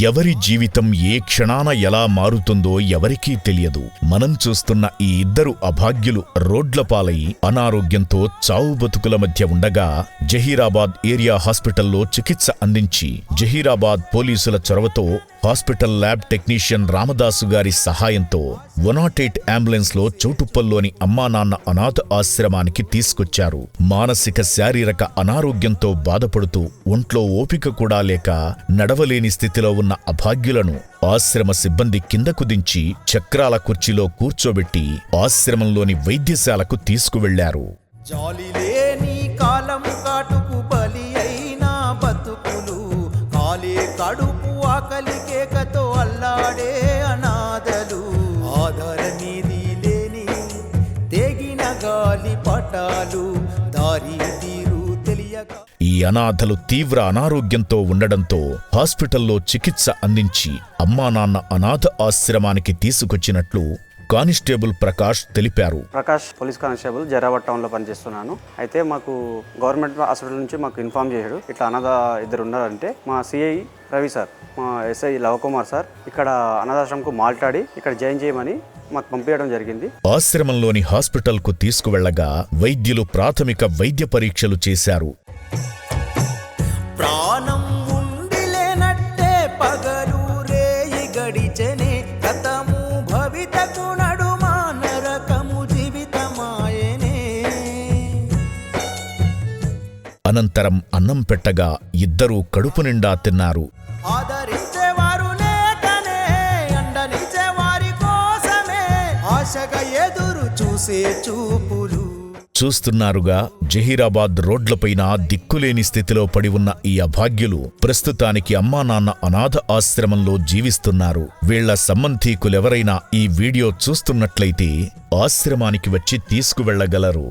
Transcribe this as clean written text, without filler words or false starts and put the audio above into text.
ఎవరి జీవితం ఏ క్షణాన ఎలా మారుతుందో ఎవరికీ తెలియదు. మనం చూస్తున్న ఈ ఇద్దరు అభాగ్యులు రోడ్లపాలై అనారోగ్యంతో చావు బతుకుల మధ్య ఉండగా జహీరాబాద్ ఏరియా హాస్పిటల్లో చికిత్స అందించి జహీరాబాద్ పోలీసుల చొరవతో హాస్పిటల్ ల్యాబ్ టెక్నీషియన్ రామదాసు గారి సహాయంతో 108 అంబులెన్స్లో చౌటుప్పల్లోని అమ్మానాన్న అనాథ ఆశ్రమానికి తీసుకొచ్చారు. మానసిక శారీరక అనారోగ్యంతో బాధపడుతూ ఒంట్లో ఓపిక కూడా లేక నడవలేని స్థితిలో ఉన్న అభాగ్యులను ఆశ్రమ సిబ్బంది కిందకు దించి చక్రాల కుర్చీలో కూర్చోబెట్టి ఆశ్రమంలోని వైద్యశాలకు తీసుకువెళ్లారు. జాలిలేని కాలం కాటుకు బలి అయినా బతుకులు కాలే కడుపు ఆకలి కేకతో అల్లాడే అనాథలు ఆధారమేది లేని తెగిన గాలి పటాలు దారి తీరు తెలియక ఈ అనాథలు తీవ్ర అనారోగ్యంతో ఉండడంతో హాస్పిటల్లో చికిత్స అందించి అమ్మానాన్న అనాథ ఆశ్రమానికి తీసుకొచ్చినట్లు కానిస్టేబుల్ ప్రకాష్ తెలిపారు. ప్రకాష్ పోలీస్ కానిస్టేబుల్ జైరాబాద్ టౌన్లో పనిచేస్తున్నాను. అయితే మాకు గవర్నమెంట్ హాస్పిటల్ నుంచి మాకు ఇన్ఫార్మ్ చేశాడు, ఇట్లా అనాథ ఇద్దరు ఉన్నారంటే మా సిఐ రవి సార్, మా ఎస్ఐ లవకుమార్ సార్ ఇక్కడ అనాథాశ్రమంకు మాట్లాడి ఇక్కడ జాయిన్ చేయమని మాకు పంపించడం జరిగింది. ఆశ్రమంలోని హాస్పిటల్కు తీసుకువెళ్లగా వైద్యులు ప్రాథమిక వైద్య పరీక్షలు చేశారు. ప్రాణం ఉండి లేనట్టే పగలు రేయి గడిచెనే గతము భవితకు నడుమా నరకము జీవితమాయనే. అనంతరం అన్నం పెట్టగా ఇద్దరూ కడుపు నిండా తిన్నారు. ఆదరించేవారు లేకనే అండనిచ్చేవారి కోసమే ఆశగా ఎదురు చూసే చూపులు. చూస్తున్నారుగా, జహీరాబాద్ రోడ్లపైన దిక్కులేని స్థితిలో పడి ఉన్న ఈ అభాగ్యులు ప్రస్తుతానికి అమ్మానాన్న అనాథ ఆశ్రమంలో జీవిస్తున్నారు. వీళ్ల సంబంధీకులెవరైనా ఈ వీడియో చూస్తున్నట్లయితే ఆశ్రమానికి వచ్చి తీసుకువెళ్లగలరు.